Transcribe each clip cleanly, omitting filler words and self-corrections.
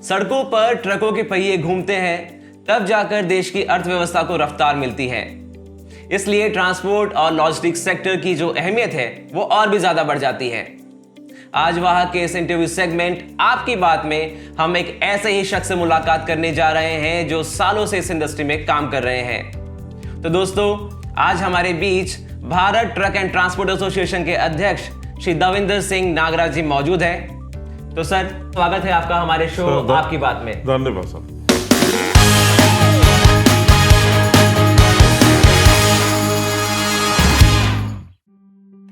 सड़कों पर ट्रकों के पहिए घूमते हैं, तब जाकर देश की अर्थव्यवस्था को रफ्तार मिलती है। इसलिए ट्रांसपोर्ट और लॉजिस्टिक्स सेक्टर की जो अहमियत है वो और भी ज्यादा बढ़ जाती है। आज वहां के इस इंटरव्यू सेगमेंट आपकी बात में हम एक ऐसे ही शख्स से मुलाकात करने जा रहे हैं जो सालों से इस इंडस्ट्री में काम कर रहे हैं। तो दोस्तों, आज हमारे बीच Bharat truck and transport association के अध्यक्ष श्री दविंदर सिंह नागराज जी मौजूद हैं। तो सर, स्वागत है आपका हमारे शो आपकी बात में। धन्यवाद सर।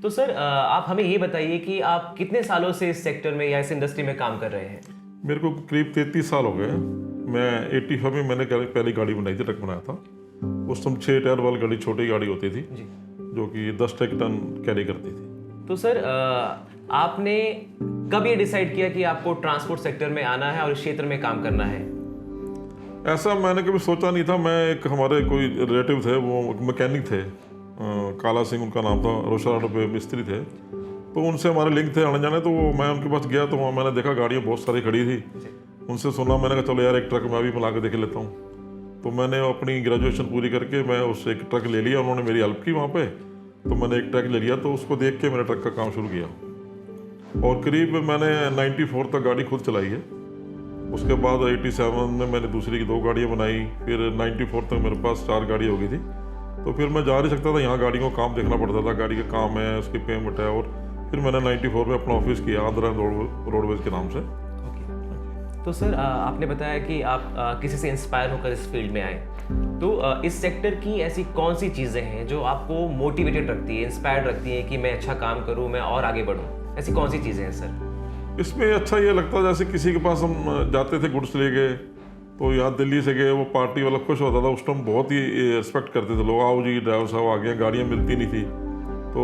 तो सर, आप हमें ये बताइए कि आप कितने सालों से इस सेक्टर में या इस इंडस्ट्री में काम कर रहे हैं? मेरे को करीब 33 साल हो गए। मैं 85 में मैंने पहली गाड़ी बनाई थी, ट्रक बनाया था। उस समय 6 टायर वाली गाड़ी, छोटी गाड़ी होती थी जी, जो कि 10 टन कैरी करती थी। तो सर, आपने कब ये डिसाइड किया कि आपको ट्रांसपोर्ट सेक्टर में आना है और इस क्षेत्र में काम करना है? ऐसा मैंने कभी सोचा नहीं था। मैं एक हमारे कोई रिलेटिव थे, वो मैकेनिक थे, काला सिंह उनका नाम था, रोशा रोड पे मिस्त्री थे। तो उनसे हमारे लिंक थे आने जाने। तो मैं उनके पास गया तो वहाँ मैंने देखा गाड़ियाँ बहुत सारी खड़ी थी। उनसे सुना, मैंने कहा चलो यार एक ट्रक मैं भी बना के देख लेता हूँ। तो मैंने अपनी ग्रेजुएशन पूरी करके मैं उससे एक ट्रक ले लिया। उन्होंने मेरी हेल्प की वहाँ पे। तो मैंने एक ट्रक ले लिया, तो उसको देख के मैंने ट्रक का काम शुरू किया और करीब मैंने 94 तक गाड़ी खुद चलाई है। उसके बाद 87 में मैंने दूसरी की 2 गाड़ियाँ बनाई। फिर 94 तक मेरे पास 4 गाड़ी हो गई थी। तो फिर मैं जा नहीं सकता था, यहाँ गाड़ी को काम देखना पड़ता था। गाड़ी का काम है, उसकी पेमेंट है। और फिर मैंने 94 में अपना ऑफिस किया आंध्रा रोडवेज के नाम से। तो सर, आपने बताया कि आप किसी से इंस्पायर होकर इस फील्ड में आए। तो इस सेक्टर की ऐसी कौन सी चीज़ें हैं जो आपको मोटिवेटेड रखती है, इंस्पायर्ड रखती है कि मैं अच्छा काम करूं, मैं और आगे बढ़ूं? ऐसी कौन सी चीज़ें हैं सर? इसमें अच्छा ये लगता है, जैसे किसी के पास हम जाते थे, गुड्स ले गए, तो यहाँ दिल्ली से गए, वो पार्टी वाला खुश होता था। उस टाइम बहुत ही रिस्पेक्ट करते थे लोग। आओ जी, ड्राइवर साहब आ गए। गाड़ियाँ मिलती नहीं थी, तो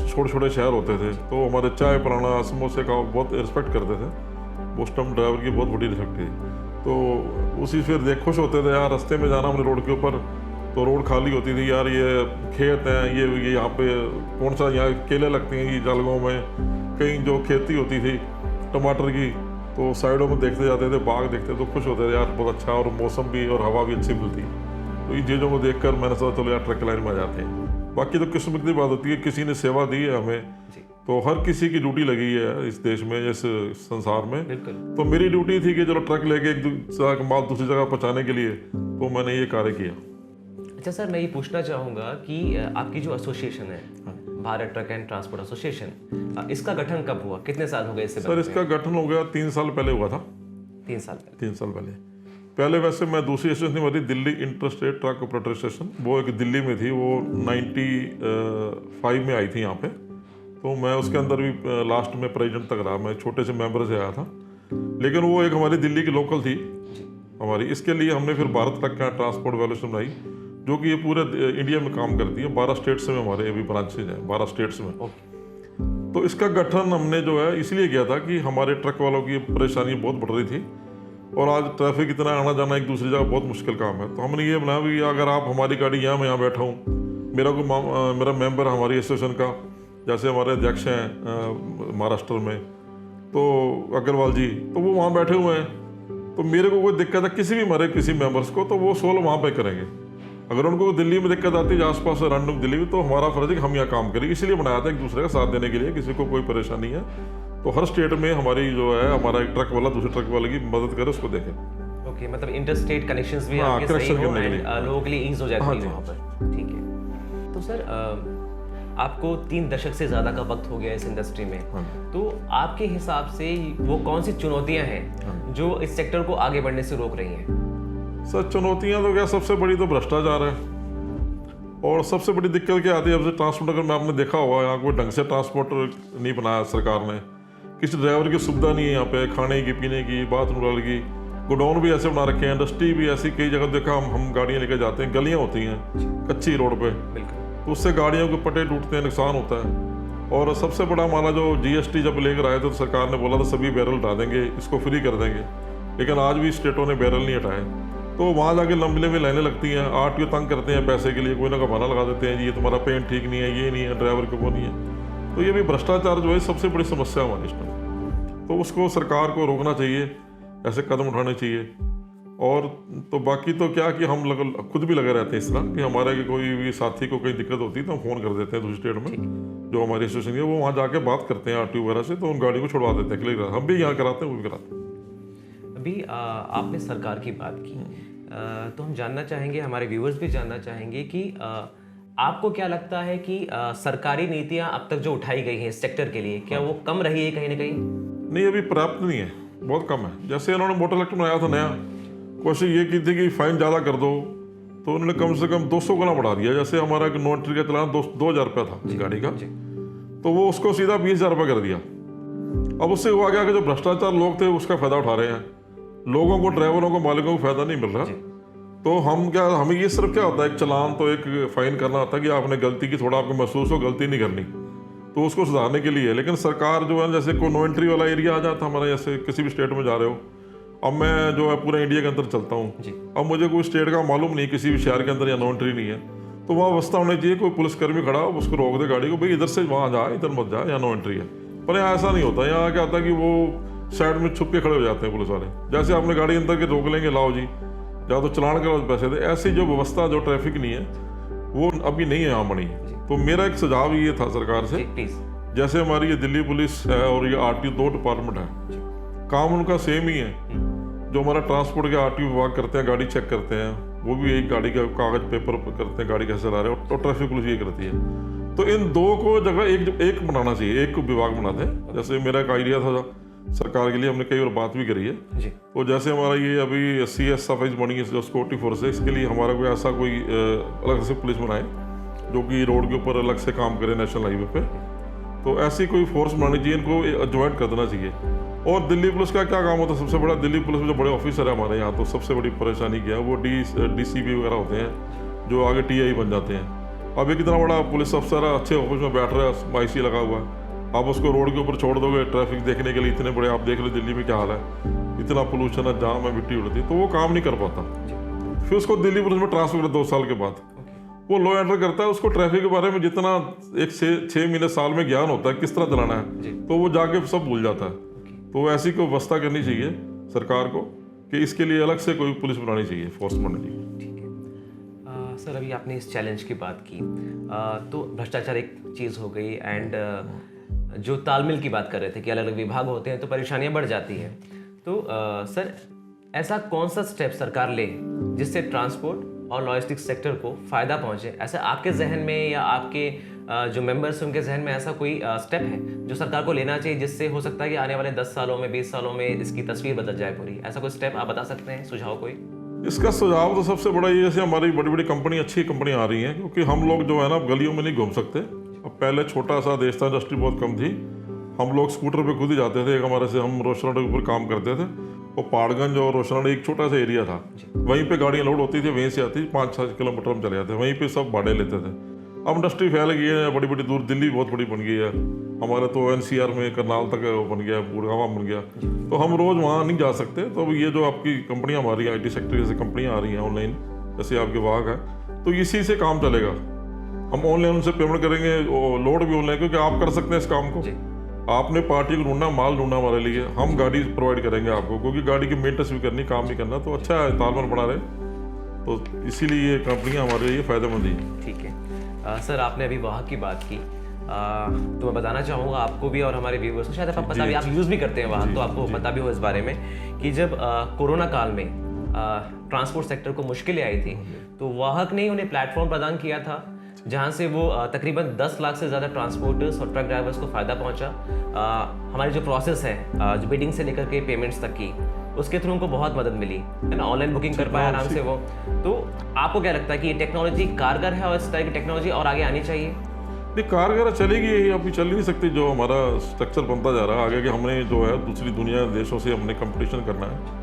छोटे छोटे शहर होते थे, तो हमारे चाय पराना समोसे का बहुत रिस्पेक्ट करते थे। उस टाइम ड्राइवर की बहुत बड़ी रिस्पेक्ट थी। तो उसी फिर देख खुश होते थे यार। रास्ते में जाना हमने रोड के ऊपर, तो रोड खाली होती थी यार। ये खेत हैं, ये यहाँ पे कौन सा, यहाँ केले लगते हैं ये जलगांव में, कहीं जो खेती होती थी टमाटर की, तो साइडों में देखते जाते थे, बाग देखते, तो खुश होते थे यार, बहुत अच्छा। और मौसम भी और हवा भी अच्छी मिलती। तो इन चीज़ों को देख कर मैंने सोचा चलो यार ट्रक लाइन में आ जाते हैं। बाकी तो किस्मत की बात होती है, किसी ने सेवा दी है हमें, तो हर किसी की ड्यूटी लगी है इस देश में, इस संसार में। बिल्कुल। तो मेरी ड्यूटी थी कि चलो ट्रक लेके एक जगह का माल दूसरी जगह पहुंचाने के लिए, तो मैंने ये कार्य किया। अच्छा सर, मैं ये पूछना चाहूँगा कि आपकी जो एसोसिएशन है, Bharat truck and transport association, इसका गठन कब हुआ? कितने साल हो गए इससे? सर, इसका गठन हो गया 3 साल पहले हुआ था। 3 साल पहले? 3 साल पहले वैसे मैं दूसरी एसोसिएशन हुई थी, Delhi interstate truck operator association. वो एक दिल्ली में थी, वो 95 में आई थी यहाँ पे। तो मैं उसके अंदर भी लास्ट में प्रेसिडेंट तक रहा। मैं छोटे से मेंबर से आया था, लेकिन वो एक हमारी दिल्ली की लोकल थी हमारी। इसके लिए हमने फिर Bharat truck and transport association बनाई, जो कि ये पूरे इंडिया में काम करती है। 12 स्टेट्स में हमारे अभी ब्रांचेज हैं, 12 स्टेट्स में। तो इसका गठन हमने जो है इसलिए किया था कि हमारे ट्रक वालों की परेशानी बहुत बढ़ रही थी, और आज ट्रैफिक इतना आना जाना एक दूसरी जगह बहुत मुश्किल काम है। तो हमने ये बनाया कि अगर आप हमारी गाड़ी यहाँ, मैं यहाँ बैठा हूँ, मेरा मेंबर हमारी एसोसिएशन का, जैसे हमारे अध्यक्ष हैं महाराष्ट्र में, तो अग्रवाल जी, तो वो वहाँ बैठे हुए हैं। तो मेरे को कोई दिक्कत है किसी भी हमारे किसी मेंबर्स को, तो वो सोल्व वहाँ पे करेंगे। अगर उनको दिल्ली में दिक्कत आती है, आसपास रैंडम दिल्ली में, तो हमारा फर्ज है कि हम यहाँ काम करें। इसलिए बनाया था एक दूसरे का साथ देने के लिए, किसी को कोई परेशानी है तो हर स्टेट में हमारी जो है, हमारा एक ट्रक वाला दूसरे ट्रक वाले की मदद करे, उसको देखें। ओके, मतलब इंटर स्टेट कनेक्शंस भी आपके सही हो एंड लोगों के लिए ईज हो जाती है वहाँ पर। ठीक है। तो सर, आपको 3 दशक से ज़्यादा का वक्त हो गया इस इंडस्ट्री में। तो आपके हिसाब से वो कौन सी चुनौतियां हैं जो इस सेक्टर को आगे बढ़ने से रोक रही हैं? सर, चुनौतियां तो क्या, सबसे बड़ी तो भ्रष्टाचार है। और सबसे बड़ी दिक्कत क्या आती है, अब से ट्रांसपोर्ट अगर में आपने देखा होगा, यहाँ कोई ढंग से ट्रांसपोर्ट नहीं बनाया सरकार ने। किसी ड्राइवर की सुविधा नहीं है यहाँ पे, खाने की, पीने की, बाथरूम की। गोडाउन भी ऐसे बना रखे हैं, इंडस्ट्री भी ऐसी, कई जगह देखा हम गाड़ियाँ लेकर जाते हैं, गलियाँ होती हैं कच्ची रोड पे, तो उससे गाड़ियों के पट्टे टूटते हैं, नुकसान होता है। और सबसे बड़ा हमारा जो GST जब लेकर आए तो सरकार ने बोला था सभी बैरल हटा देंगे, इसको फ्री कर देंगे, लेकिन आज भी स्टेटों ने बैरल नहीं हटाए। तो वहाँ जाके लंबी लंबी लाइनें लगती हैं। RTO तंग करते हैं पैसे के लिए, कोई ना का बहाना लगा देते हैं, ये तुम्हारा पेंट ठीक नहीं है, ये नहीं है, ड्राइवर को वो नहीं है। तो ये भी भ्रष्टाचार जो है सबसे बड़ी समस्या हमारी इसमें। तो उसको सरकार को रोकना चाहिए। ऐसे कदम उठाने चाहिए। और तो बाकी तो क्या कि हम खुद भी लगे रहते हैं इस तरह कि हमारे कोई भी साथी को कोई दिक्कत होती है तो हम फ़ोन कर देते हैं दूसरी स्टेट में, जो हमारी एसोसिएशन है वो वहाँ जाके बात करते हैं आरटीओ वगैरह से, तो उन गाड़ी को छुड़वा देते हैं क्लियर। हम भी यहाँ कराते हैं, वो भी कराते हैं। अभी आपने सरकार की बात की, तो हम जानना चाहेंगे, हमारे व्यूअर्स भी जानना चाहेंगे कि आपको क्या लगता है कि सरकारी नीतियां अब तक जो उठाई गई हैं इस सेक्टर के लिए, क्या वो कम रही है कहीं ना कहीं? नहीं, अभी पर्याप्त नहीं है, बहुत कम है। जैसे इन्होंने मोटर एक्ट बनाया था नया, कोशिश ये की थी कि फाइन ज़्यादा कर दो, तो उन्होंने कम से कम 200 गुना बढ़ा दिया। जैसे हमारा नो एंट्री का चलान 2,000 रुपया था गाड़ी का, तो वो उसको सीधा 20,000 रुपये कर दिया। अब उससे हुआ गया कि जो भ्रष्टाचार लोग थे उसका फायदा उठा रहे हैं, लोगों को, ड्राइवरों को, मालिकों को फायदा नहीं मिल रहा। तो हमें ये सिर्फ क्या होता है, एक चलान तो एक फाइन करना होता है कि आपने गलती की, थोड़ा आपको महसूस हो गलती नहीं करनी, तो उसको सुधारने के लिए। लेकिन सरकार जो है, जैसे कोई नो एंट्री वाला एरिया आ जाता हमारा, जैसे किसी भी स्टेट में जा रहे हो, अब मैं जो है पूरे इंडिया के अंदर चलता हूँ, अब मुझे कोई स्टेट का मालूम नहीं, किसी भी शहर के अंदर या नो एंट्री नहीं है, तो वहाँ व्यवस्था होनी चाहिए, कोई पुलिसकर्मी खड़ा हो, उसको रोक दे गाड़ी को, भाई इधर से वहाँ जा, इधर मत जा, यहाँ नो एंट्री है। पर यहाँ ऐसा नहीं होता। यहाँ क्या होता है कि वो साइड में छुप के खड़े हो जाते हैं पुलिस वाले, जैसे आपने गाड़ी अंदर के रोक लेंगे, लाओ जी, या तो चलान करो, पैसे दे। ऐसी जो व्यवस्था, जो ट्रैफिक नहीं है, वो अभी नहीं है यहाँ बनी। तो मेरा एक सुझाव ये था सरकार से, जैसे हमारी ये दिल्ली पुलिस है और ये आरटीओ, 2 डिपार्टमेंट है, काम उनका सेम ही है। जो हमारा ट्रांसपोर्ट के आरटीओ विभाग करते हैं, गाड़ी चेक करते हैं, वो भी एक गाड़ी का कागज पेपर करते हैं, गाड़ी कैसे चला रहे हो, तो ट्रैफिक पुलिस ये करती है। तो इन दो को जगह एक बनाना चाहिए, एक विभाग बनाते हैं। जैसे मेरा एक आइडिया था सरकार के लिए, हमने कई बार बात भी करी है जी। तो जैसे हमारा ये अभी CSF बनी है, जो सिक्योरिटी फोर्स है, इसके लिए हमारा कोई ऐसा कोई अलग से पुलिस बनाए जो कि रोड के ऊपर अलग से काम करे, नेशनल हाईवे पे। तो ऐसी कोई फोर्स बनानी चाहिए, इनको ज्वाइन कर देना चाहिए। और दिल्ली पुलिस का क्या काम होता है, सबसे बड़ा दिल्ली पुलिस में जो बड़े ऑफिसर है हमारे यहाँ, तो सबसे बड़ी परेशानी क्या है, वो DCP वगैरह होते हैं, जो आगे TI बन जाते हैं। अब एक इतना बड़ा पुलिस अफसर है, अच्छे ऑफिस में बैठ रहा है, IC लगा हुआ है, आप उसको रोड के ऊपर छोड़ दोगे ट्रैफिक देखने के लिए, इतने बड़े, आप देख लो दिल्ली में क्या हाल है, इतना पोल्यूशन है, जाम है, मिट्टी उड़ती है, तो वो काम नहीं कर पाता। फिर उसको दिल्ली पुलिस में ट्रांसफर कर 2 साल के बाद, वो लॉ एंटर करता है, उसको ट्रैफिक के बारे में जितना 6 महीने साल में ज्ञान होता है किस तरह चलाना है, तो वो जाके सब भूल जाता है। तो ऐसी कोई व्यवस्था करनी चाहिए सरकार को कि इसके लिए अलग से कोई पुलिस बनानी चाहिए, फोर्स बनानी चाहिए। ठीक है सर, अभी आपने इस चैलेंज की बात की, तो भ्रष्टाचार एक चीज़ हो गई, एंड जो तालमेल की बात कर रहे थे कि अलग अलग विभाग होते हैं तो परेशानियां बढ़ जाती हैं। तो सर, ऐसा कौन सा स्टेप सरकार ले जिससे ट्रांसपोर्ट और लॉजिस्टिक्स सेक्टर को फ़ायदा पहुंचे? ऐसा आपके जहन में या आपके जो मेंबर्स हैं उनके जहन में ऐसा कोई स्टेप है जो सरकार को लेना चाहिए, जिससे हो सकता है कि आने वाले 10 सालों में, 20 सालों में इसकी तस्वीर बदल जाए पूरी? ऐसा कोई स्टेप आप बता सकते हैं, सुझाव कोई? इसका सुझाव तो सबसे बड़ा ये, जैसे हमारी बड़ी बड़ी कंपनी, अच्छी कंपनियां आ रही हैं, क्योंकि हम लोग जो है ना गलियों में नहीं घूम सकते। अब पहले छोटा सा देश था, इंडस्ट्री बहुत कम थी, हम लोग स्कूटर पे खुद ही जाते थे। एक हमारे से, हम रोशनाड के ऊपर काम करते थे, और पहाड़गंज और रोशनाड एक छोटा सा एरिया था, वहीं पे गाड़ियाँ लोड होती थी, वहीं से आती, 5-6 किलोमीटर हम चले जाते, वहीं पे सब भाड़े लेते थे। अब इंडस्ट्री फैल गई है, बड़ी बड़ी दूर, दिल्ली बहुत बड़ी बन गई है, हमारे तो NCR में करनाल तक बन गया, गुड़गांव बन गया, तो हम रोज़ वहाँ नहीं जा सकते। तो ये जो आपकी कंपनियाँ हमारी IT सेक्टर जैसे कंपनियाँ आ रही हैं ऑनलाइन, जैसे आपके विभाग है, तो इसी से काम चलेगा। हम ऑनलाइन उनसे पेमेंट करेंगे, लोड भी ऑनलाइन, क्योंकि आप कर सकते हैं इस काम को। आपने पार्टी को ढूंढना, माल ढूंढना हमारे लिए, हम गाड़ी प्रोवाइड करेंगे आपको, क्योंकि गाड़ी की मेंटेनेंस भी करनी, काम भी करना, तो अच्छा है, तालमेल बना रहे, तो इसीलिए ये कंपनियां हमारे लिए फ़ायदेमंद है। ठीक है सर, आपने अभी वाहक की बात की, तो मैं बताना चाहूँगा आपको भी और हमारे व्यूअर्स को, शायद आपको पता भी, आप यूज़ भी करते हैं वाहक, तो आपको पता भी हो इस बारे में कि जब कोरोना काल में ट्रांसपोर्ट सेक्टर को मुश्किलें आई थी, तो वाहक ने उन्हें प्लेटफॉर्म प्रदान किया था, जहाँ से वो तकरीबन 10 लाख से ज़्यादा ट्रांसपोर्टर्स और ट्रक ड्राइवर्स को फ़ायदा पहुँचा। हमारी जो प्रोसेस है, जो बिडिंग से लेकर के पेमेंट्स तक की, उसके थ्रू उनको बहुत मदद मिली, है ना, ऑनलाइन बुकिंग कर पाया आराम से वो। तो आपको क्या लगता है कि ये टेक्नोलॉजी कारगर है और इस तरह की टेक्नोलॉजी और आगे आनी चाहिए? नहीं, कारगर चलेगी, यही अभी चल नहीं सकती, जो हमारा स्ट्रक्चर बनता जा रहा है आगे, कि हमने जो है दूसरी दुनिया देशों से हमने कंपटीशन करना है।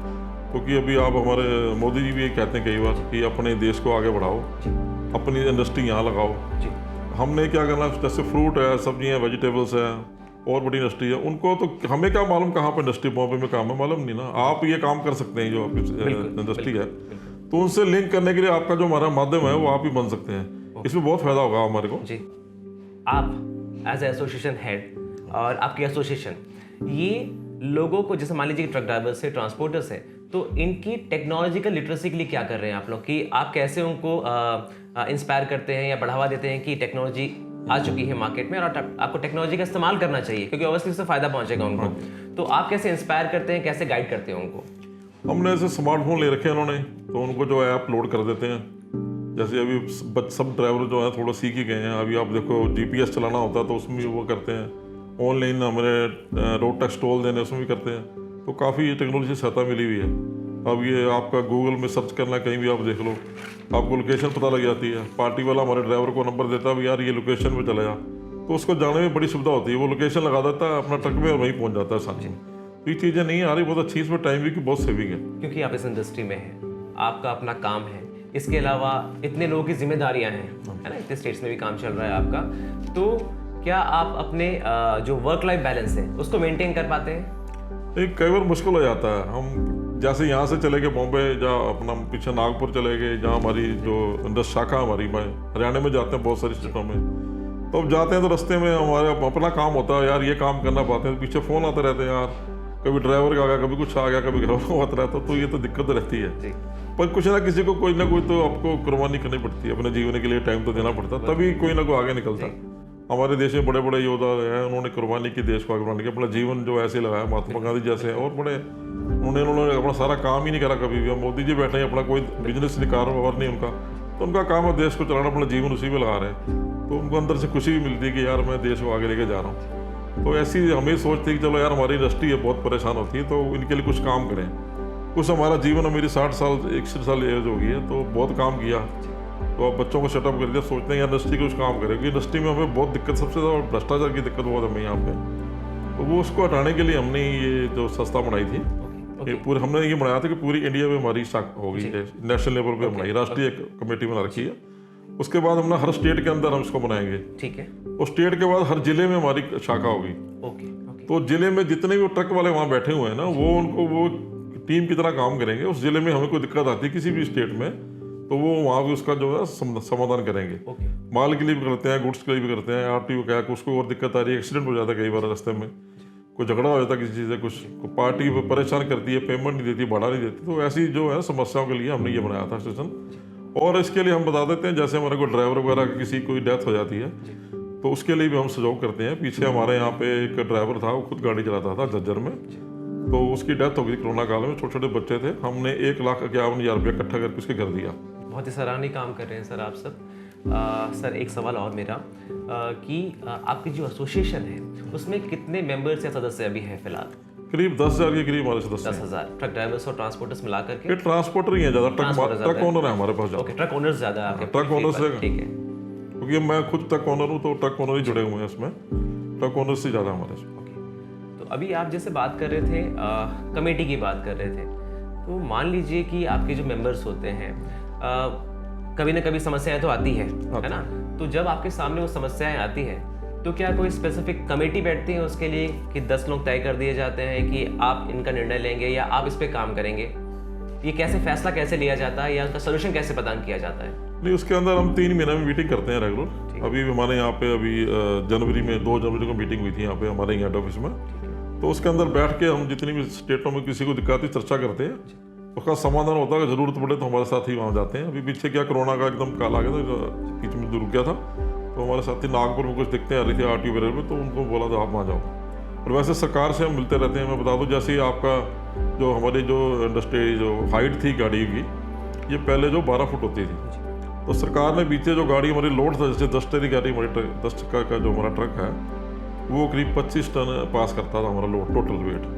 क्योंकि अभी आप, हमारे मोदी जी भी ये कहते हैं कई बार कि अपने देश को आगे बढ़ाओ, अपनी इंडस्ट्री यहाँ लगाओ। हमने क्या करना, जैसे फ्रूट है, सब्जियाँ, वेजिटेबल्स हैं, और बड़ी इंडस्ट्री है, उनको तो हमें क्या मालूम कहाँ पर इंडस्ट्री, बॉम्बे में काम है, मालूम नहीं ना। आप ये काम कर सकते हैं, जो आपकी इंडस्ट्री है, तो उनसे लिंक करने के लिए आपका जो हमारा माध्यम है वो आप ही बन सकते हैं। इसमें बहुत फायदा होगा हमारे को जी। आप एज ए एसोसिएशन हेड और आपकी एसोसिएशन, ये लोगों को, जैसे मान लीजिए ट्रक ड्राइवर्स है, ट्रांसपोर्टर्स है, तो इनकी टेक्नोलॉजिकल लिटरेसी के लिए क्या कर रहे हैं आप लोग, कि आप कैसे उनको इंस्पायर करते हैं या बढ़ावा देते हैं कि टेक्नोलॉजी आ चुकी है मार्केट में और आपको टेक्नोलॉजी का इस्तेमाल करना चाहिए क्योंकि ऑब्वियसली उससे फायदा पहुंचेगा उनको। तो आप कैसे इंस्पायर करते हैं, कैसे गाइड करते हैं उनको? हमने ऐसे स्मार्टफोन ले रखे हैं उन्होंने, तो उनको जो ऐप लोड कर देते हैं। जैसे अभी सब ड्राइवर जो है थोड़ा सीख ही गए हैं। अभी आप देखो जीपीएस चलाना होता है तो उसमें भी वो करते हैं, ऑनलाइन हमारे रोड टैक्स टोल देने उसमें भी करते हैं। तो काफ़ी टेक्नोलॉजी से सहायता मिली हुई है। अब ये आपका गूगल में सर्च करना, कहीं भी आप देख लो, आपको लोकेशन पता लग जाती है। पार्टी वाला हमारे ड्राइवर को नंबर देता है, भी यार ये लोकेशन पे चला जा, तो उसको जाने में बड़ी सुविधा होती है। वो लोकेशन लगा देता है अपना ट्रक में और वहीं पहुंच जाता है साथ में। तो ये चीज़ें नहीं आ रही, बहुत अच्छी, इसमें टाइम भी की बहुत सेविंग है। क्योंकि आप इस इंडस्ट्री में हैं, आपका अपना काम है, इसके अलावा इतने लोगों की जिम्मेदारियां हैं, है ना, इतने स्टेट्स में भी काम चल रहा है आपका, तो क्या आप अपने जो वर्क लाइफ बैलेंस है उसको मेंटेन कर पाते हैं? एक कई बार मुश्किल हो जाता है। हम जैसे यहाँ से चले गए बॉम्बे, जहाँ अपना पीछे नागपुर चले गए, जहाँ हमारी जो शाखा हमारी में हरियाणा में जाते हैं बहुत सारी स्टेटों में, तो अब जाते हैं तो रास्ते में हमारे अपना काम होता है, यार ये काम करना पाते हैं, पीछे फ़ोन आते रहते हैं, यार कभी ड्राइवर का आ गया, कभी कुछ आ गया, कभी घर होता रहता, तो ये तो दिक्कत रहती है। पर कुछ ना किसी को कोई ना कोई तो आपको कुर्बानी करनी पड़ती है, अपने जीवन के लिए टाइम तो देना पड़ता है, तभी कोई ना कोई आगे निकलता है। हमारे देश में बड़े बड़े योद्धा हैं, उन्होंने कुर्बानी की देश को आगे बढ़ाने की, अपना जीवन जो ऐसे लगाया, महात्मा गांधी जैसे हैं और बड़े, उन्होंने अपना सारा काम ही नहीं करा कभी भी। मोदी जी बैठे हैं, अपना कोई बिजनेस नहीं, कारोबार नहीं उनका, तो उनका काम है देश को चलाना, अपना जीवन उसी में लगा रहे हैं। तो उनको अंदर से खुशी भी मिलती है कि यार मैं देश को आगे लेके जा रहा हूँ। तो ऐसी हमें सोचते हैं कि चलो यार हमारी इंडस्ट्री है बहुत परेशान होती है, तो इनके लिए कुछ काम करें। कुछ हमारा जीवन है, मेरी 60 साल 61 साल एज हो गई है, तो बहुत काम किया, तो अब बच्चों को सेटअप कर दिया, सोचते हैं यार इंडस्ट्री कुछ काम करेगी। इंडस्ट्री में हमें बहुत दिक्कत, सबसे ज़्यादा भ्रष्टाचार की दिक्कत बहुत हमें यहाँ पे, तो वो उसको हटाने के लिए हमने ये जो संस्था बनाई थी, ये पूरे हमने ये बनाया था कि पूरी इंडिया में हमारी शाखा होगी, नेशनल लेवल पे बनाई, राष्ट्रीय कमेटी बना रखी है। उसके बाद हमने हर स्टेट के अंदर हम इसको बनाएंगे, ठीक है, और स्टेट के बाद हर जिले में हमारी शाखा होगी। तो जिले में जितने भी ट्रक वाले वहाँ बैठे हुए हैं ना, वो उनको वो टीम की तरह काम करेंगे। उस जिले में हमें कोई दिक्कत आती है किसी भी स्टेट में, तो वो वहाँ भी उसका जो है समाधान करेंगे। माल के लिए भी करते हैं, गुड्स के लिए भी करते हैं। आरटीओ क्या है, उसको और दिक्कत आ रही है, एक्सीडेंट हो जाता है कई बार रास्ते में, कोई झगड़ा हो जाता है किसी चीज़ से, कुछ पार्टी परेशान करती है, पेमेंट नहीं देती, भाड़ा नहीं देती, तो ऐसी जो है समस्याओं के लिए हमने ये बनाया था स्टेशन। और इसके लिए हम बता देते हैं, जैसे हमारे को ड्राइवर वगैरह किसी कोई डेथ हो जाती है, तो उसके लिए भी हम सहयोग करते हैं। पीछे हमारे यहाँ पे एक ड्राइवर था, वो खुद गाड़ी चलाता था झज्जर में, तो उसकी डेथ हो गई कोरोना काल में, छोटे छोटे बच्चे थे। हमने 1,51,000 रुपया इकट्ठा करके उसके घर दिया। बहुत ही सराहनीय काम कर रहे हैं सर आप सब। सर एक सवाल और मेरा, कि आपकी जो एसोसिएशन है उसमें कितने मेंबर्स या सदस्य अभी हैं फिलहाल? करीब 10,000 के करीब हमारे सदस्य। 10,000 ट्रक ड्राइवर्स और ट्रांसपोर्टर्स मिला करके? ट्रांसपोर्टर ही है ज़्यादा, ट्रक ओनर है हमारे पास। ओके, ट्रक ओनर्स ज़्यादा है, ट्रक ओनर से, ठीक है, क्योंकि मैं खुद ट्रक ओनर हूँ, तो ट्रक ओनर ही जुड़े हुए हैं इसमें, ट्रक ओनर से ज़्यादा हमारे। तो अभी आप जैसे बात कर रहे थे, कमेटी की बात कर रहे थे, तो मान लीजिए कि आपके जो मेंबर्स होते हैं, कभी ना कभी समस्याएं तो आती है ना, तो जब आपके सामने वो समस्याएं आती है, तो क्या कोई स्पेसिफिक कमेटी बैठती है उसके लिए कि 10 लोग तय कर दिए जाते हैं कि आप इनका निर्णय लेंगे या आप इस पे काम करेंगे? ये कैसे फैसला कैसे लिया जाता है या उसका सोल्यूशन कैसे प्रदान किया जाता है? नहीं, उसके अंदर हम 3 महीने में मीटिंग करते हैं रेगुलर। अभी हमारे यहाँ पे अभी जनवरी में 2 जनवरी को मीटिंग हुई थी यहाँ पे हमारे हेड ऑफिस में, तो उसके अंदर बैठ के हम जितनी भी स्टेटों में किसी को दिक्कत है चर्चा करते हैं, उसका समाधान होता है। जरूरत पड़े तो हमारे साथ ही वहाँ जाते हैं। अभी पीछे क्या कोरोना का एकदम काल आ गया था, बीच में रुक गया था, तो हमारे साथी नागपुर में कुछ दिक्कतें आ रही थी आरटीओ वगैरह में, तो उनको बोला था आप वहाँ जाओ। और वैसे सरकार से हम मिलते रहते हैं। मैं बता दूँ, जैसे ही आपका जो हमारी जो इंडस्ट्री जो हाइट थी गाड़ी की, ये पहले जो 12 फुट होती थी, तो सरकार ने पीछे जो गाड़ी हमारी लोड था, जैसे 10 टन की गाड़ी हमारी 10 टक्का का जो हमारा ट्रक है, वो करीब 25 टन पास करता था हमारा लोड टोटल वेट,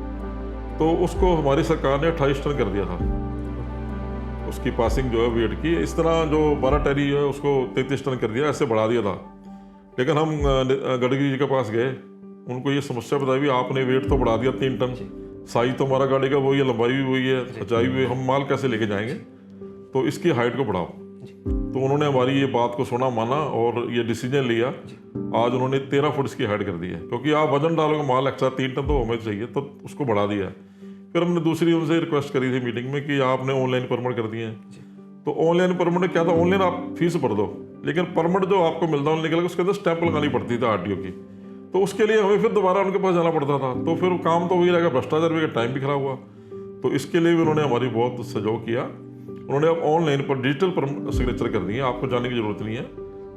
तो उसको हमारी सरकार ने 28 टन कर दिया था उसकी पासिंग जो है वेट की। इस तरह जो 12 टन है उसको 33 टन कर दिया, ऐसे बढ़ा दिया था। लेकिन हम गडकरी जी के पास गए, उनको ये समस्या बताई, भी आपने वेट तो बढ़ा दिया 3 टन, साइज तो हमारा गाड़ी का वही है, लंबाई भी वही है, सच्चाई भी, हम माल कैसे लेके जाएंगे, तो इसकी हाइट को बढ़ाओ। तो उन्होंने हमारी ये बात को सुना, माना और ये डिसीजन लिया। आज उन्होंने 13 फुट इसकी हाइट कर दी है, क्योंकि आप वजन डालोगे माल एक्स्ट्रा 3 टन तो हमें चाहिए, तो उसको बढ़ा दिया है। फिर हमने दूसरी उनसे रिक्वेस्ट करी थी मीटिंग में कि आपने ऑनलाइन परमिट कर दिए हैं, तो ऑनलाइन परमिट क्या था, ऑनलाइन आप फीस भर दो, लेकिन परमिट जो आपको मिलता है निकल के उसके अंदर स्टैंप लगानी पड़ती थी आरटीओ की। तो उसके लिए हमें फिर दोबारा उनके पास जाना पड़ता था। तो फिर काम तो वही रहेगा, भ्रष्टाचार भी, टाइम भी खराब हुआ। तो इसके लिए भी उन्होंने हमारी बहुत सहयोग किया। उन्होंने अब ऑनलाइन पर डिजिटल सिग्नेचर कर दी है, आपको जाने की जरूरत नहीं है,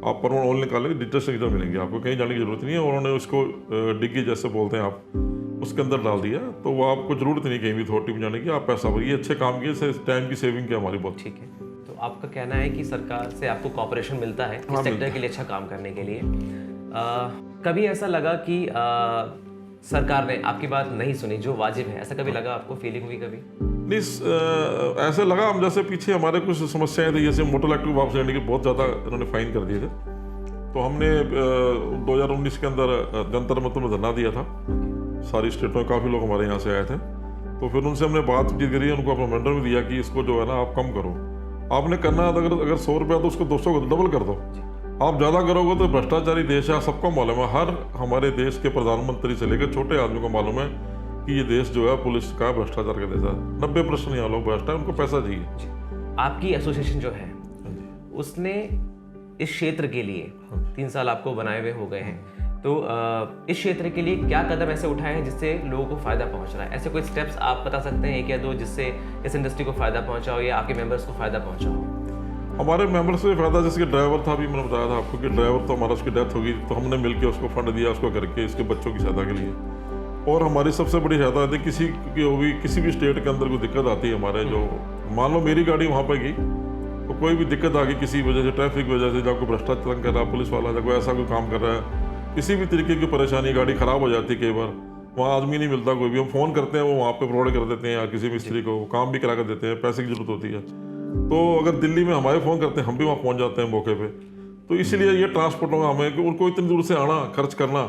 आप परमो ऑनलाइन निकालेंगे डिजिटल सिग्नेचर मिलेंगे, आपको कहीं जाने की जरूरत नहीं है। उन्होंने उसको डिग्गी जैसे बोलते हैं आप, उसके अंदर डाल दिया, तो वो आपको जरूरत नहीं कहीं भी अथॉरिटी में जाने की, आप पैसा भरिए। अच्छे काम किए, इससे टाइम की सेविंग किया हमारी बहुत। ठीक है, तो आपका कहना है कि सरकार से आपको कॉपरेशन मिलता है इस सेक्टर के लिए अच्छा काम करने के लिए। कभी ऐसा लगा कि सरकार ने आपकी बात नहीं सुनी जो वाजिब है, ऐसा कभी लगा आपको, फीलिंग हुई कभी? नहीं, ऐसे लगा हम जैसे पीछे हमारे कुछ समस्याएं थी, जैसे मोटर एक्टिव वापस लेने की बहुत ज़्यादा उन्होंने फाइन कर दिए थे। तो हमने 2019 के अंदर जंतर मंतर में धरना दिया था, सारी स्टेटों में काफ़ी लोग हमारे यहाँ से आए थे। तो फिर उनसे हमने बातचीत करी, उनको अपना मेंटर में दिया कि इसको जो है ना आप कम करो, आपने करना है अगर 100 रुपया तो उसको 200 को डबल कर दो। आप ज़्यादा करोगे तो भ्रष्टाचारी देश है, सबको मालूम है, हर हमारे देश के प्रधानमंत्री से लेकर छोटे आदमी को मालूम है कि ये देश जो है पुलिस का भ्रष्टाचार का देश है। 90% यहाँ लोग भ्रष्ट है, उनको पैसा चाहिए। आपकी एसोसिएशन जो है उसने इस क्षेत्र के लिए 3 साल आपको बनाए हुए हो गए हैं, तो इस क्षेत्र के लिए क्या कदम ऐसे उठाए हैं जिससे लोगों को फायदा पहुंच रहा है? ऐसे कोई स्टेप्स आप बता सकते हैं एक या दो जिससे इस इंडस्ट्री को फायदा पहुंचा हो या आपके मेंबर्स को फायदा पहुंचा हो? हमारे मेंबर्स से फायदा, जैसे ड्राइवर था, अभी मैंने बताया था आपको कि ड्राइवर तो हमारा, उसकी डेथ हो गई, तो हमने मिलकर उसको फंड दिया उसको करके, इसके बच्चों की सहायता के लिए। और हमारी सबसे बड़ी सहायता थी किसी भी स्टेट के अंदर कोई दिक्कत आती है हमारे, जो मान लो मेरी गाड़ी वहाँ पर गई तो कोई भी दिक्कत आ गई किसी वजह से, ट्रैफिक वजह से, जब कोई भ्रष्टाचार कर रहा है पुलिस वाला, जब कोई ऐसा कोई काम कर रहा है, किसी भी तरीके की परेशानी, गाड़ी खराब हो जाती है, कई बार वहाँ आदमी नहीं मिलता कोई भी, हम फ़ोन करते हैं, वो वहाँ पे प्रोवाइड कर देते हैं, या किसी मिस्त्री को काम भी करा कर देते हैं, पैसे की जरूरत होती है। तो अगर दिल्ली में हमारे फ़ोन करते हैं, हम भी वहाँ पहुँच जाते हैं मौके पे। तो इसीलिए ये ट्रांसपोर्टों का हमें, उनको इतनी दूर से आना, खर्च करना,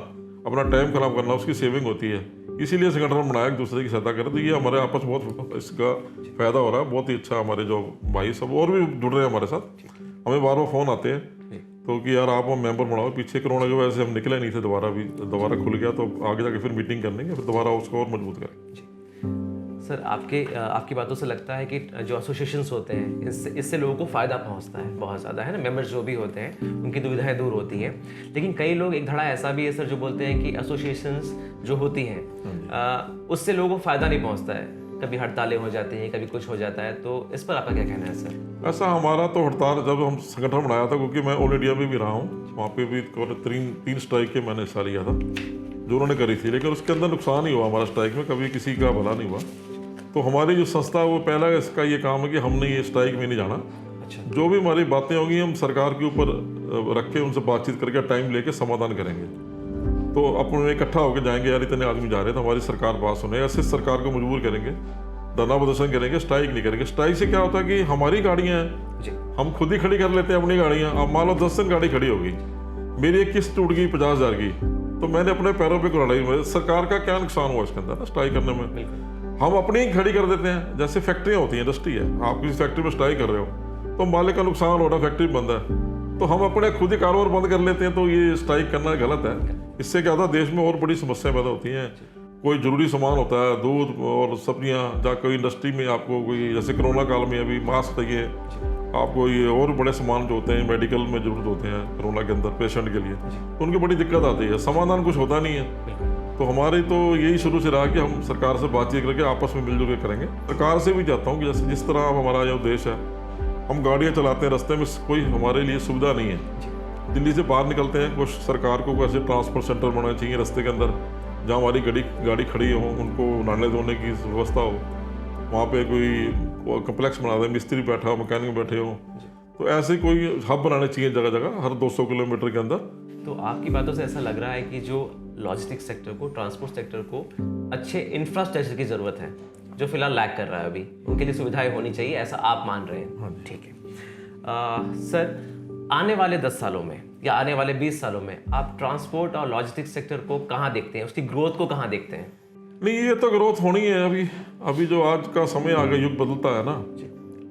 अपना टाइम खराब करना, उसकी सेविंग होती है। इसीलिए संगठन बनाया, एक दूसरे की सहायता करें, तो ये हमारे आपस बहुत इसका फ़ायदा हो रहा है, बहुत ही अच्छा। हमारे जो भाई सब और भी जुड़ रहे हैं हमारे साथ, हमें बार बार फ़ोन आते हैं तो कि यार आप मेंबर बनाओ। पीछे कोरोना की वजह से हम निकले नहीं थे, दोबारा खुल गया, तो आगे जाके फिर मीटिंग करने के, फिर दोबारा उसको और मजबूत करें। सर, आपकी बातों से लगता है कि जो एसोसिएशंस होते हैं इससे लोगों को फ़ायदा पहुंचता है बहुत ज़्यादा, है ना? मेंबर्स जो भी होते हैं उनकी दुविधाएं दूर होती हैं। लेकिन कई लोग, एक धड़ा ऐसा भी है सर, जो बोलते हैं कि एसोसिएशंस जो होती हैं उससे लोगों को फ़ायदा नहीं पहुंचता है, कभी हड़तालें हो जाती हैं, कभी कुछ हो जाता है। तो इस पर आपका क्या कहना है सर? ऐसा हमारा तो हड़ताल, जब हम संगठन बनाया था, क्योंकि मैं ऑल इंडिया में भी रहा हूँ, वहाँ पे भी 3 स्ट्राइक के मैंने हिस्सा लिया था जो उन्होंने करी थी, लेकिन उसके अंदर नुकसान ही हुआ हमारा स्ट्राइक में, कभी किसी का भला नहीं हुआ। तो हमारी जो संस्था, वो पहला इसका ये काम है कि हमने ये स्ट्राइक में नहीं जाना। अच्छा। जो भी हमारी बातें होंगी हम सरकार के ऊपर रख के उनसे बातचीत करके टाइम लेके समाधान करेंगे। तो अपन इकट्ठा होकर जाएंगे, यार इतने आदमी जा रहे हैं तो हमारी सरकार बात सुने, ऐसे सरकार को मजबूर करेंगे, धरना प्रदर्शन करेंगे, स्ट्राइक नहीं करेंगे। स्ट्राइक से क्या होता है कि हमारी गाड़ियाँ हैं, हम खुद ही खड़ी कर लेते हैं अपनी गाड़ियाँ। अब मान लो 10 दिन गाड़ी खड़ी होगी, मेरी एक किस्त टूट गई 50,000 की, तो मैंने अपने पैरों पे कुल्हाड़ी, सरकार का क्या नुकसान हुआ इसके अंदर स्ट्राइक करने में? हम अपनी ही खड़ी कर देते हैं। जैसे फैक्ट्रियाँ होती हैं, इंडस्ट्री है, आप किसी फैक्ट्री में स्ट्राइक कर रहे हो तो मालिक का नुकसान हो रहा है, फैक्ट्री बंद है, तो हम अपने खुद ही कारोबार बंद कर लेते हैं। तो ये स्ट्राइक करना गलत है। इससे क्या होता है, देश में और बड़ी समस्याएं पैदा होती हैं। कोई जरूरी सामान होता है, दूध और सब्जियां, या कोई इंडस्ट्री में आपको कोई, जैसे कोरोना काल में अभी मास्क चाहिए आपको, ये और बड़े सामान जो होते हैं मेडिकल में जरूरत होते हैं कोरोना के अंदर पेशेंट के लिए, तो उनकी बड़ी दिक्कत आती है, समाधान कुछ होता नहीं है। तो हमारी तो यही शुरू से रहा कि हम सरकार से बातचीत करके आपस में मिलजुल के करेंगे। सरकार से भी चाहता हूँ कि जैसे जिस तरह अब हमारा जो देश है, हम गाड़ियाँ चलाते हैं, रास्ते में कोई हमारे लिए सुविधा नहीं है। दिल्ली से बाहर निकलते हैं, कुछ सरकार को ऐसे ट्रांसपोर्ट सेंटर बनाना चाहिए रास्ते के अंदर, जहाँ हमारी गाड़ी खड़ी हो, उनको नहाने धोने की व्यवस्था हो, वहाँ पे कोई कम्प्लेक्स बना दे, मिस्त्री बैठा हो, मैकेनिक बैठे हो, तो ऐसे कोई हब बनाने चाहिए जगह जगह, हर 200 किलोमीटर के अंदर। तो आपकी बातों से ऐसा लग रहा है कि जो लॉजिस्टिक्स सेक्टर को, ट्रांसपोर्ट सेक्टर को अच्छे इंफ्रास्ट्रक्चर की ज़रूरत है, जो फिलहाल लैग कर रहा है अभी, उनके लिए सुविधाएं होनी चाहिए, ऐसा आप मान रहे हैं? हाँ, ठीक है। सर, आने वाले 10 सालों में या आने वाले 20 सालों में आप ट्रांसपोर्ट और लॉजिस्टिक्स सेक्टर को कहाँ देखते हैं, उसकी ग्रोथ को कहाँ देखते हैं? नहीं, ये तो ग्रोथ होनी है। अभी जो आज का समय आ गया, युग बदलता है ना,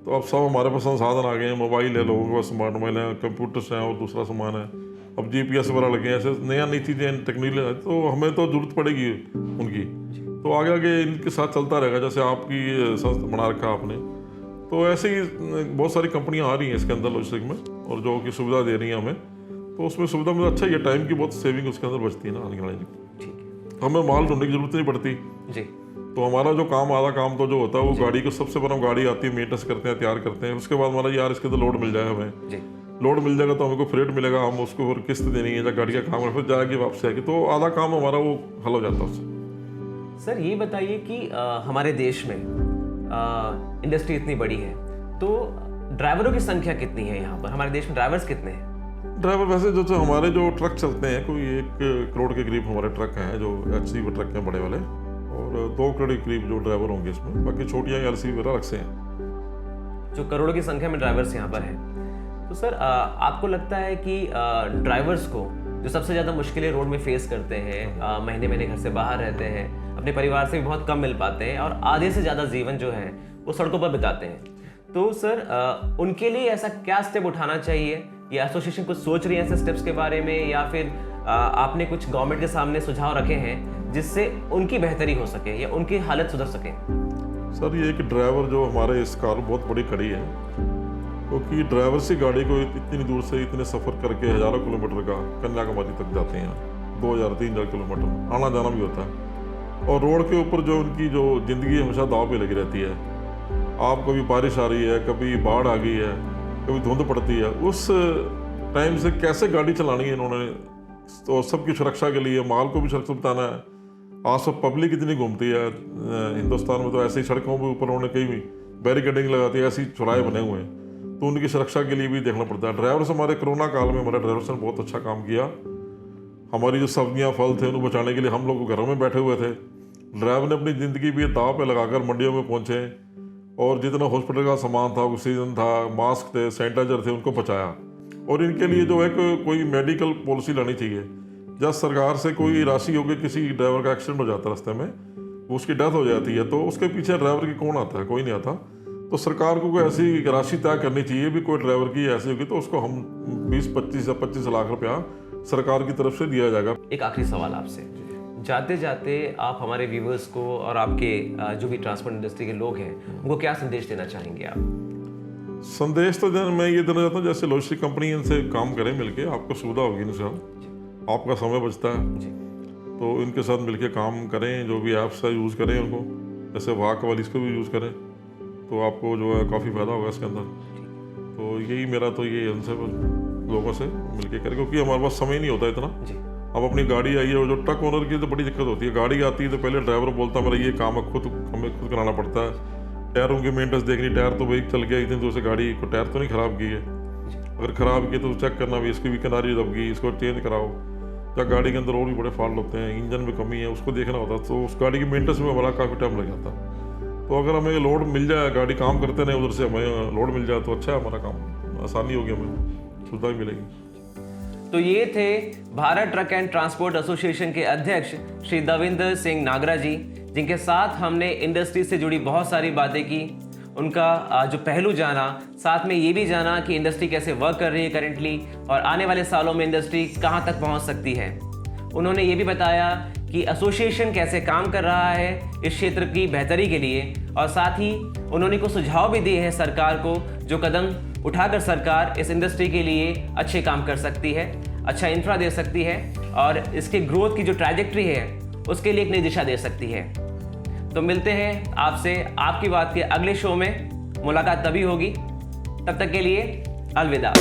तो अब सब हमारे पास संसाधन आ गए हैं, मोबाइल है, लोगों के पास स्मार्ट मोबाइल है, कंप्यूटर्स हैं और दूसरा सामान है, अब GPS वगैरह लगे हैं, ऐसे नई चीज़ें टेक्निकल, तो हमें तो जरूरत पड़ेगी उनकी। तो आगे आगे इनके साथ चलता रहेगा, जैसे आपकी संस्था बना रखा आपने, तो ऐसे ही बहुत सारी कंपनियां आ रही हैं इसके अंदर लॉजिस्टिक में, और जो कि सुविधा दे रही हैं हमें। तो उसमें सुविधा में अच्छा ही है, टाइम की बहुत सेविंग उसके अंदर बचती है ना आने जाने की। ठीक हमें माल ढूंढने की जरूरत नहीं पड़ती। है जी। तो हमारा जो काम, आधा काम तो जो होता है वो गाड़ी को, सबसे पहले हम गाड़ी आती है, मेंटेनेंस करते हैं, तैयार करते हैं। उसके बाद हमारा यार इसके तो लोड मिल जाए, हमें जी लोड मिल जाएगा तो हमको फ्रेट मिलेगा, हम उसको फिर किस्त देनी है, जब गाड़ी का काम है फिर जाएगी वापस आएगी, तो आधा काम हमारा वो हल हो जाता है उससे। सर, ये बताइए कि हमारे देश में इंडस्ट्री इतनी बड़ी है, तो ड्राइवरों की संख्या कितनी है यहाँ पर? हमारे देश में ड्राइवर्स कितने हैं? ड्राइवर वैसे जो हमारे जो ट्रक चलते हैं, कोई 1 करोड़ के करीब हमारे ट्रक हैं, जो HCV ट्रक हैं बड़े वाले, और 2 करोड़ के करीब जो ड्राइवर होंगे इसमें, बाकी छोटियाँ LCV वगैरह रख से हैं। जो करोड़ों की संख्या में ड्राइवर्स यहाँ पर हैं, तो सर आपको लगता है कि ड्राइवर्स को जो सबसे ज़्यादा मुश्किलें रोड में फेस करते हैं, महीने महीने घर से बाहर रहते हैं, अपने परिवार से भी बहुत कम मिल पाते हैं और आधे से ज़्यादा जीवन जो है वो सड़कों पर बिताते हैं, तो सर उनके लिए ऐसा क्या स्टेप उठाना चाहिए? या एसोसिएशन कुछ सोच रही है ऐसे स्टेप्स के बारे में, या फिर आपने कुछ गवर्नमेंट के सामने सुझाव रखे हैं जिससे उनकी बेहतरी हो सके या उनकी हालत सुधर सके? सर, ये एक ड्राइवर जो हमारे इस कार बहुत बड़ी कड़ी है, क्योंकि ड्राइवर से गाड़ी को इतनी दूर से इतने सफ़र करके हज़ारों किलोमीटर का कन्याकुमारी तक जाते हैं, 2000-3000 किलोमीटर आना जाना भी होता है, और रोड के ऊपर जो उनकी जो ज़िंदगी हमेशा दाव पे लगी रहती है। आप कभी बारिश आ रही है, कभी बाढ़ आ गई है, कभी धुंध पड़ती है, उस टाइम से कैसे गाड़ी चलानी है इन्होंने, तो सबकी सुरक्षा के लिए माल को भी सुरक्षित बताना है। आज सब पब्लिक इतनी घूमती है हिंदुस्तान में, तो ऐसे ही सड़कों के ऊपर उन्होंने कहीं भी बैरिकेडिंग लगाती है, ऐसे ही चौराहे बने हुए हैं, तो उनकी सुरक्षा के लिए भी देखना पड़ता है। ड्राइवर्स हमारे कोरोना काल में हमारे ड्राइवर्स ने बहुत अच्छा काम किया। हमारी जो सब्जियां फल थे उनको बचाने के लिए हम लोग घरों में बैठे हुए थे, ड्राइवर ने अपनी ज़िंदगी भी दाव पे लगाकर मंडियों में पहुंचे, और जितना हॉस्पिटल का सामान था, ऑक्सीजन था, मास्क थे, सैनिटाइजर थे, उनको बचाया। और इनके लिए जो एक कोई मेडिकल पॉलिसी लानी चाहिए, जब सरकार से कोई राशि होगी, किसी ड्राइवर का एक्सीडेंट हो जाता है रास्ते में, उसकी डेथ हो जाती है, तो उसके पीछे ड्राइवर की कौन आता है? कोई नहीं आता। तो सरकार को कोई ऐसी राशि तय करनी चाहिए भी, कोई ड्राइवर की ऐसी होगी तो उसको हम 20-25 या 25 लाख रुपया सरकार की तरफ से दिया जाएगा। एक आखिरी सवाल आपसे, जाते जाते आप हमारे व्यूवर्स को और आपके जो भी ट्रांसपोर्ट इंडस्ट्री के लोग हैं उनको क्या संदेश देना चाहेंगे आप? संदेश तो मैं ये देना चाहता हूँ, जैसे लॉजिस्टिक कंपनी इनसे काम करें मिलके, आपको सुविधा होगी इनसे, आपका समय बचता है, तो इनके साथ मिलके काम करें, जो भी ऐप्स है यूज़ करें उनको, जैसे वाक वाली इसको भी यूज़ करें, तो आपको जो है काफ़ी फ़ायदा होगा इसके अंदर। तो यही मेरा तो ये उनसे लोगों से मिलके करें, क्योंकि हमारे पास समय नहीं होता इतना। अब अपनी गाड़ी आई है, और जो ट्रक ओनर की तो बड़ी दिक्कत होती है, गाड़ी आती है तो पहले ड्राइवर बोलता है मेरा ये काम है, हमें खुद कराना पड़ता है, टायरों की मेंटेनेंस देखनी, टायर तो भाई चल गया इतनी दूर से गाड़ी को, टायर तो नहीं ख़राब की है, अगर ख़राब की तो चेक करना भी, इसकी भी किनारी दब गई, इसको चेंज कराओ, या गाड़ी के अंदर और भी बड़े फॉल्ट होते हैं, इंजन में कमी है, उसको देखना होता है, तो उस गाड़ी की मेंटेनेंस में हमारा काफ़ी टाइम लग जाता है। तो अगर हमें लोड मिल जाए, गाड़ी काम करते रहे, उधर से हमें लोड मिल जाए तो अच्छा है, हमारा काम आसानी होगी, हमें सुविधा भी मिलेगी। तो ये थे Bharat truck and transport association के अध्यक्ष श्री दविंदर सिंह नागरा जी, जिनके साथ हमने इंडस्ट्री से जुड़ी बहुत सारी बातें की, उनका जो पहलू जाना, साथ में ये भी जाना कि इंडस्ट्री कैसे वर्क कर रही है करेंटली और आने वाले सालों में इंडस्ट्री कहाँ तक पहुँच सकती है। उन्होंने ये भी बताया कि एसोसिएशन कैसे काम कर रहा है इस क्षेत्र की बेहतरी के लिए, और साथ ही उन्होंने कुछ सुझाव भी दिए हैं सरकार को, जो कदम उठाकर सरकार इस इंडस्ट्री के लिए अच्छे काम कर सकती है, अच्छा इंफ्रा दे सकती है और इसके ग्रोथ की जो ट्रैजेक्टरी है उसके लिए एक नई दिशा दे सकती है। तो मिलते हैं आपसे आपकी बात के अगले शो में, मुलाकात तभी होगी, तब तक के लिए अलविदा।